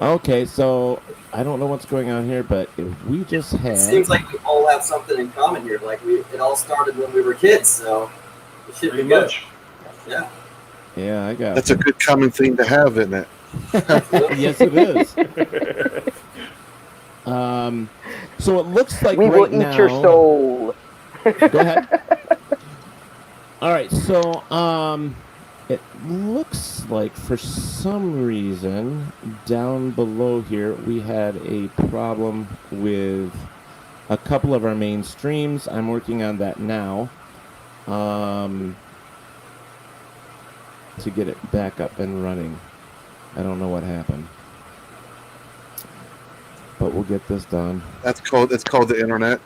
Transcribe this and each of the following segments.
Okay, so I don't know what's going on here, but if we just It had. seems like we all have something in common here. Like it all started when we were kids, so it should Pretty be good. much. Yeah. Yeah, I got. That's a good common thing to have, isn't it? Yes, it is. So it looks like We right will eat now. your soul. Go ahead. All right, so it looks like for some reason down below here we had a problem with a couple of our main streams. I'm working on that now to get it back up and running. I don't know what happened, but we'll get this done. It's called the internet.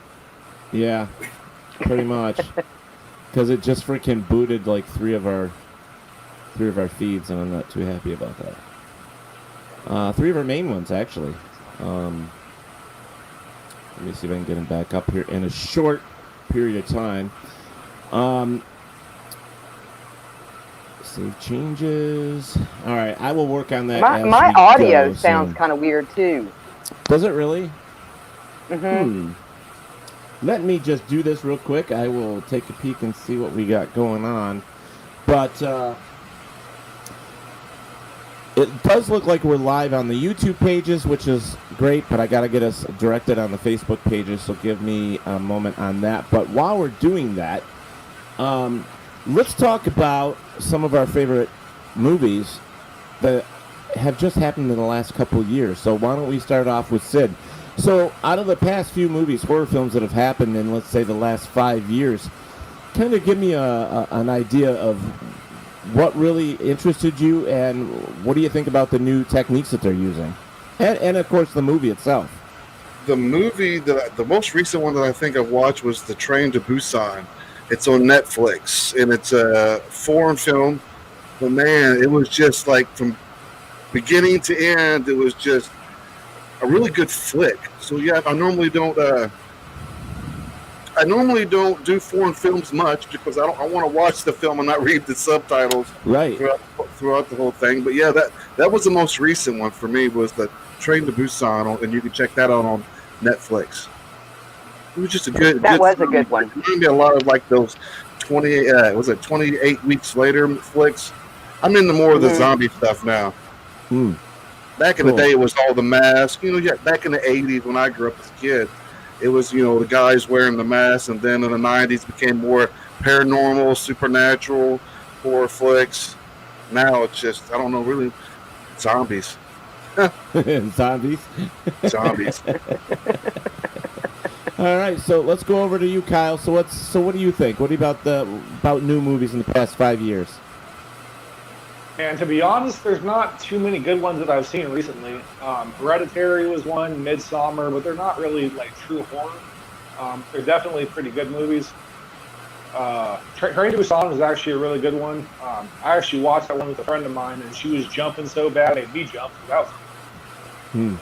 Yeah, pretty much. Because it just freaking booted like three of our feeds, and I'm not too happy about that. Three of our main ones, actually. Let me see if I can get them back up here in a short period of time. Save changes. All right, I will work on that. My audio sounds kind of weird too. Does it really? Mm-hmm. Let me just do this real quick. I will take a peek and see what we got going on. But it does look like we're live on the YouTube pages, which is great, but I got to get us directed on the Facebook pages, so give me a moment on that. But while we're doing that, let's talk about some of our favorite movies that have just happened in the last couple of years. So why don't we start off with Sid? So, out of the past few movies, horror films that have happened in, let's say, the last 5 years, kind of give me an idea of what really interested you and what do you think about the new techniques that they're using? And of course, the movie itself. The movie, the most recent one that I think I've watched was The Train to Busan. It's on Netflix, and it's a foreign film. But, man, it was just like from beginning to end, it was just a really good flick. So yeah, I normally don't do foreign films much because I want to watch the film and not read the subtitles right throughout the whole thing. But yeah, that was the most recent one for me, was The Train to Busan, and you can check that out on Netflix. It was just a good. That was a good one. It reminded me a lot of like those 28 weeks later flicks. I'm into more of the zombie stuff now. Back in the day, it was all the masks. Back in the 80s when I grew up as a kid, it was, the guys wearing the masks. And then in the 90s, became more paranormal, supernatural, horror flicks. Now it's just, I don't know, really zombies. Zombies? Zombies. All right, so let's go over to you, Kyle. So what do you think? What about new movies in the past 5 years? And to be honest, there's not too many good ones that I've seen recently. Hereditary was one, Midsommar, but they're not really like true horror. They're definitely pretty good movies. Train to Busan was actually a really good one. I actually watched that one with a friend of mine, and she was jumping so bad it made me jump. That was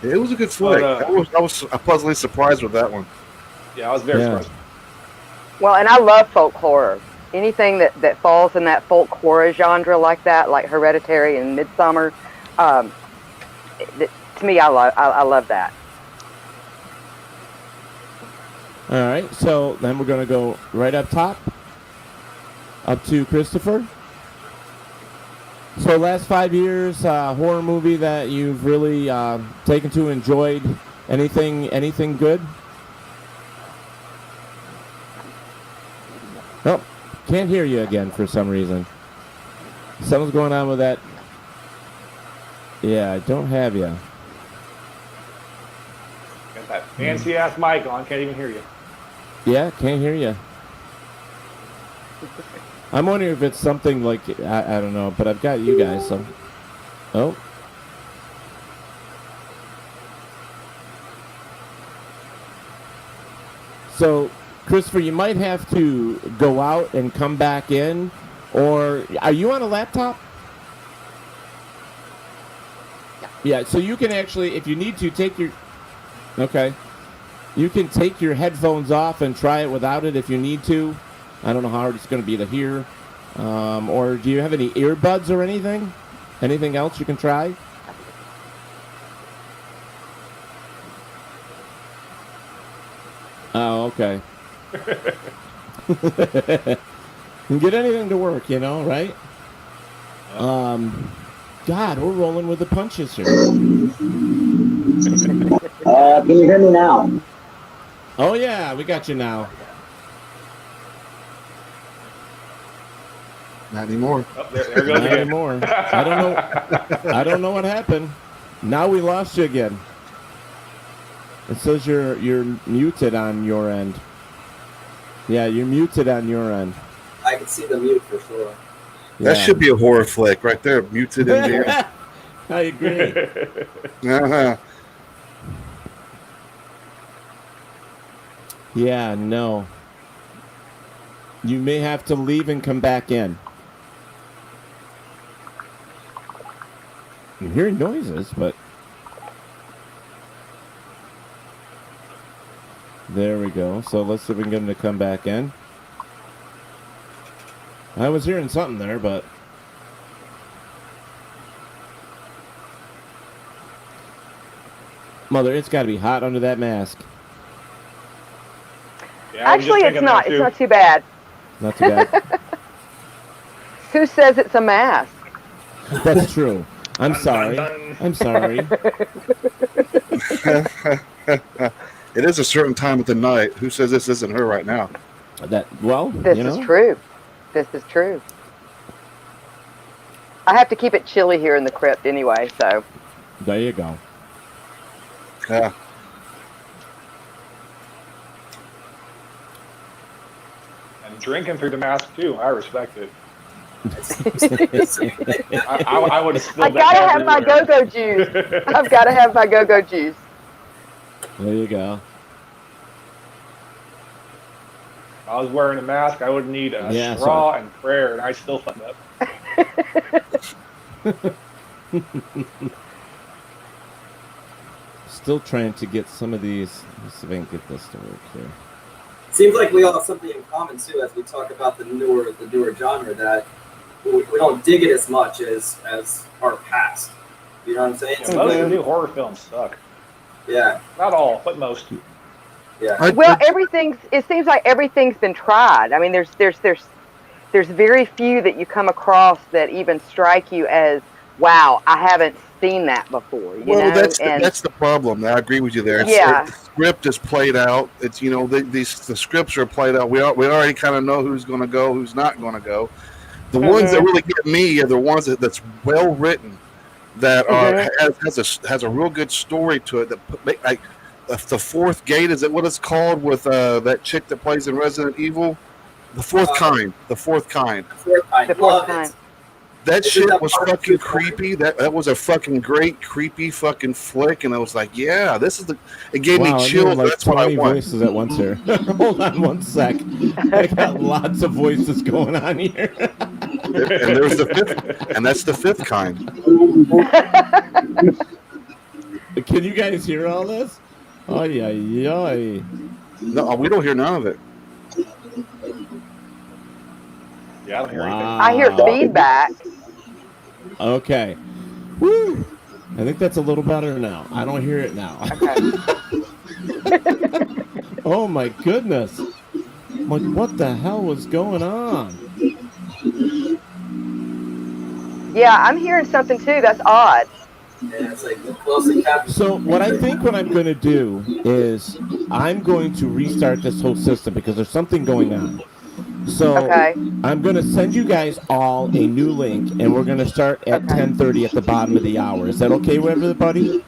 It was a good flick. I was pleasantly surprised with that one. Yeah, I was very surprised. Well, and I love folk horror. Anything that falls in that folk horror genre like that, like Hereditary and Midsommar, to me, I love that. All right, so then we're going to go right up top, up to Christopher. So last 5 years, horror movie that you've really taken to, enjoyed, anything good? Nope. Can't hear you again for some reason. Something's going on with that. Yeah, I don't have you. Got that fancy ass mic on, can't even hear you. Yeah, can't hear you. I'm wondering if it's something like, I don't know, but I've got you guys, so. Oh. So, Christopher, you might have to go out and come back in, or are you on a laptop? Yeah, so you can actually, if you need to, take your, okay. You can take your headphones off and try it without it if you need to. I don't know how hard it's going to be to hear. Or do you have any earbuds or anything? Anything else you can try? Oh, okay. Can get anything to work, you know, right? God, we're rolling with the punches here. Can you hear me now? Oh yeah, we got you now. Not anymore. Oh, there goes Not again. anymore. I don't know. I don't know what happened. Now we lost you again. It says you're muted on your end. Yeah, you're muted on your end. I can see the mute for sure. That Yeah. should be a horror flick right there, muted in there. I agree. Uh-huh. Yeah, no. You may have to leave and come back in. I'm hearing noises, but there we go. So let's see if we can get him to come back in. I was hearing something there, but Mother, it's got to be hot under that mask. Yeah, I was just Actually, it's thinking not. that, It's too. not too bad. Not too bad. Who says it's a mask? That's true. I'm sorry. dun. I'm sorry. It is a certain time of the night. Who says this isn't her right now? Well, This you know. is true. This is true. I have to keep it chilly here in the crypt anyway, so. There you go. Yeah. And drinking through the mask, too. I respect it. I, I would have spilled I gotta that have my everywhere. go-go juice. I've gotta have my go-go juice. There you go. If I was wearing a mask, I would need a Yeah, straw and prayer, and I still fucked up. Still trying to get some of these. Let's see if I can get this to work here. seems like we all have something in common too, as we talk about the newer genre, that we don't dig it as much as our past. You know what I'm saying? Yeah, most of the new horror films suck. Yeah, Not all, but most. yeah. Well, it seems like everything's been tried. I mean, there's very few that you come across that even strike you as, wow, I haven't seen that before. You know? That's the problem. I agree with you there. Yeah. The script is played out. It's the scripts are played out. We already kind of know who's going to go, who's not going to go. The ones that really get me are the ones that's well written, that has a real good story to it. That the fourth gate, is it what it's called with that chick that plays in Resident Evil? The fourth kind. The fourth kind. The fourth kind. That Isn't shit that was part of fucking the story? creepy. That was a fucking great, creepy fucking flick, and I was like, yeah, this is the. It gave Wow, me I'm chills. hearing like That's what I 20 want. voices at once here. Hold on one sec. I got lots of voices going on here. And there's the fifth, and that's the fifth kind. Can you guys hear all this? Ay, ay, ay. No, we don't hear none of it. Yeah, I don't hear anything. Wow. I hear feedback. Okay. Woo. I think that's a little better now. I don't hear it now. Okay. Oh my goodness. Like, what the hell was going on? Yeah, I'm hearing something too. That's odd. Yeah, it's like the close encounter. So what I'm going to do is I'm going to restart this whole system because there's something going on. So Okay. I'm going to send you guys all a new link, and we're going to start at 10:30 at the bottom of the hour. Is that okay with everybody?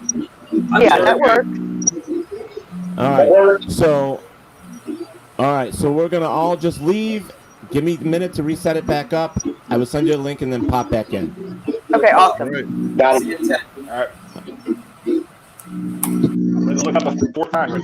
Yeah, that works. All right. So we're going to all just leave. Give me a minute to reset it back up. I will send you a link and then pop back in. Okay, All awesome. right. Got See it. you at 10. All right. I'm going to look up a fourth time.